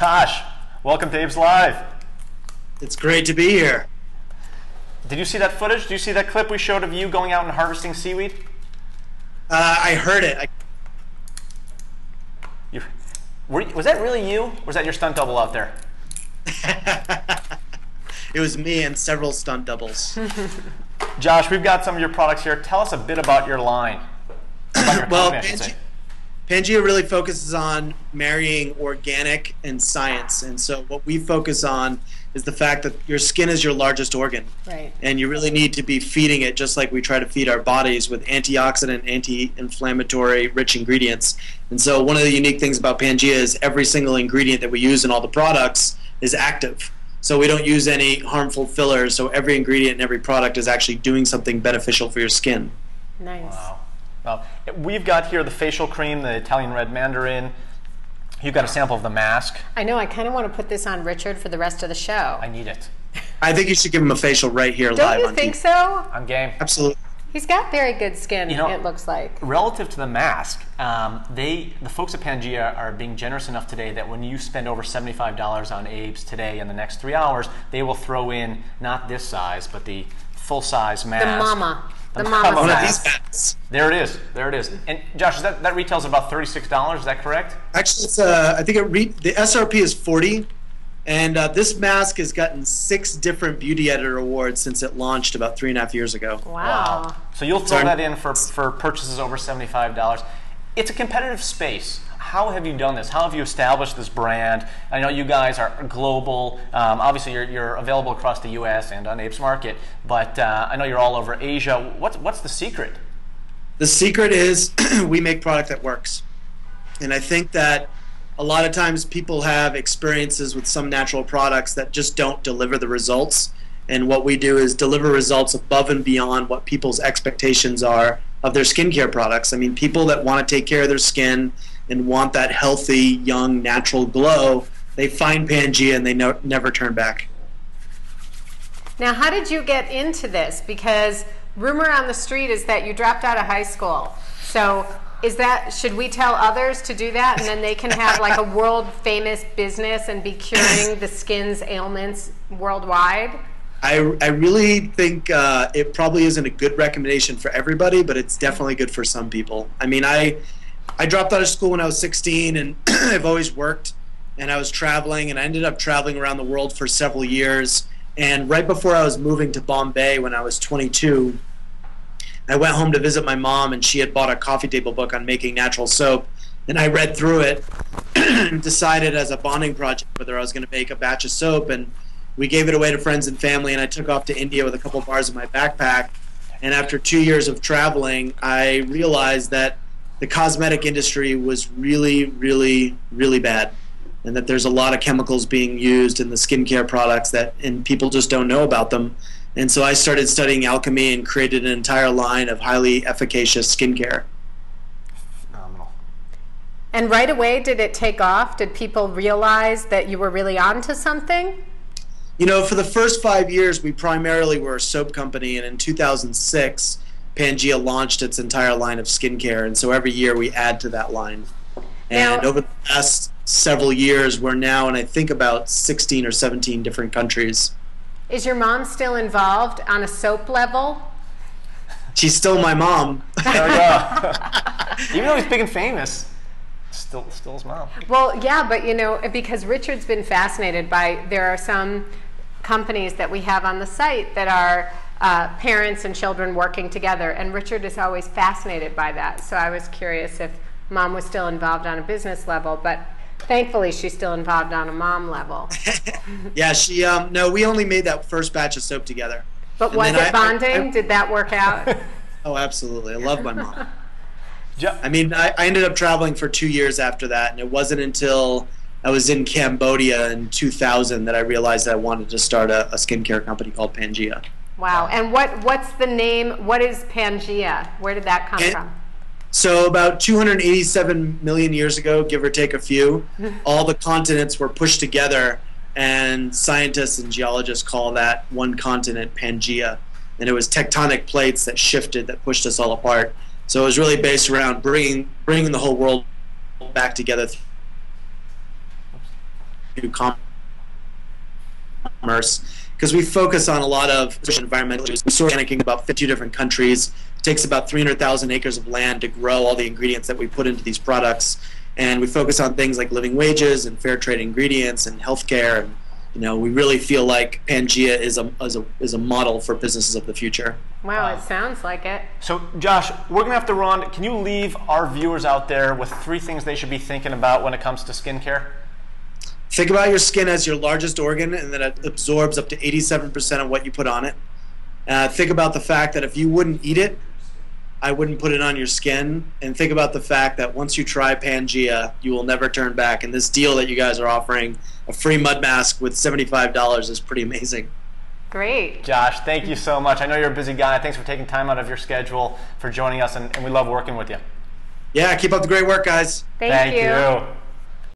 Josh, welcome to Abe's Live. It's great to be here. Did you see that footage? Did you see that clip we showed of you going out and harvesting seaweed? I heard it. Was that really you? Or was that your stunt double out there? It was me and several stunt doubles. Josh, we've got some of your products here. Tell us a bit about your line. About your Well, company, I should say. Pangea really focuses on marrying organic and science. And so what we focus on is the fact that your skin is your largest organ. Right. And you really need to be feeding it just like we try to feed our bodies with antioxidant, anti-inflammatory rich ingredients. And so one of the unique things about Pangea is every single ingredient that we use in all the products is active. So we don't use any harmful fillers, so every ingredient in every product is actually doing something beneficial for your skin. Nice. Wow. Well, we've got here the facial cream, the Italian red mandarin. You've got a sample of the mask. I know, I kind of want to put this on Richard for the rest of the show. I need it. I think you should give him a facial right here Don't live you on think TV. so? I'm game. Absolutely. He's got very good skin, You know, it looks like. Relative to the mask, the folks at Pangea are being generous enough today that when you spend over $75 on Abe's today in the next 3 hours, they will throw in not this size, but the full-size mask. The mama. The mama mama One of size. these bats. There it is. There it is. And Josh, that retails about $36. Is that correct? Actually, it's I think the SRP is 40, and this mask has gotten 6 different beauty editor awards since it launched about 3.5 years ago. Wow. So you'll throw that in for purchases over $75. It's a competitive space. How have you done this? How have you established this brand? I know you guys are global. Obviously, you're available across the U.S. and on Abe's Market, but I know you're all over Asia. What's the secret? The secret is we make product that works. And I think that a lot of times people have experiences with some natural products that just don't deliver the results. And what we do is deliver results above and beyond what people's expectations are of their skincare products. I mean, people that want to take care of their skin and want that healthy, young, natural glow, they find Pangea and they never turn back. Now, how did you get into this? Because rumor on the street is that you dropped out of high school. So should we tell others to do that and then they can have like a world famous business and be curing the skin's ailments worldwide? I really think it probably isn't a good recommendation for everybody, but it's definitely good for some people. I mean, I dropped out of school when I was 16, and I've always worked, and I was traveling, and I ended up traveling around the world for several years. And right before I was moving to Bombay when I was 22, I went home to visit my mom, and she had bought a coffee table book on making natural soap, and I read through it and decided as a bonding project whether I was going to make a batch of soap, and we gave it away to friends and family, and I took off to India with a couple bars in my backpack. And after 2 years of traveling, I realized that the cosmetic industry was really, really, really bad, and that there's a lot of chemicals being used in the skincare products and people just don't know about them. And so I started studying alchemy and created an entire line of highly efficacious skincare. Phenomenal. And right away, did it take off? Did people realize that you were really onto something? You know, for the first 5 years, we primarily were a soap company, and in 2006, Pangea launched its entire line of skincare, and so every year we add to that line. And over the past several years, we're now in, I think, about 16 or 17 different countries. Is your mom still involved on a soap level? She's still my mom. There we go. Even though he's big and famous, still his mom. Well, yeah, but you know, because Richard's been fascinated by, there are some companies that we have on the site that are parents and children working together, and Richard is always fascinated by that. So I was curious if mom was still involved on a business level, but thankfully she's still involved on a mom level. Yeah, she no, we only made that first batch of soap together. But was it bonding? Did that work out? Oh, absolutely. I love my mom. I mean, I ended up traveling for 2 years after that, and it wasn't until I was in Cambodia in 2000 that I realized I wanted to start a skincare company called Pangea. Wow. And what's the name? What is Pangea? Where did that come from? So about 287 million years ago, give or take a few, all the continents were pushed together, and scientists and geologists call that one continent Pangea. And it was tectonic plates that shifted that pushed us all apart. So it was really based around bringing the whole world back together. commerce, because we focus on a lot of environmental issues. We source organic in about 50 different countries. It takes about 300,000 acres of land to grow all the ingredients that we put into these products. And we focus on things like living wages and fair trade ingredients and healthcare. And we really feel like Pangea is a model for businesses of the future. Wow, it sounds like it. So, Josh, we're gonna have to run. Can you leave our viewers out there with 3 things they should be thinking about when it comes to skincare? Think about your skin as your largest organ, and that it absorbs up to 87% of what you put on it. Think about the fact that if you wouldn't eat it, I wouldn't put it on your skin. And think about the fact that once you try Pangea, you will never turn back. And this deal that you guys are offering, a free mud mask with $75, is pretty amazing. Great. Josh, thank you so much. I know you're a busy guy. Thanks for taking time out of your schedule for joining us, and we love working with you. Yeah, keep up the great work, guys. Thank you.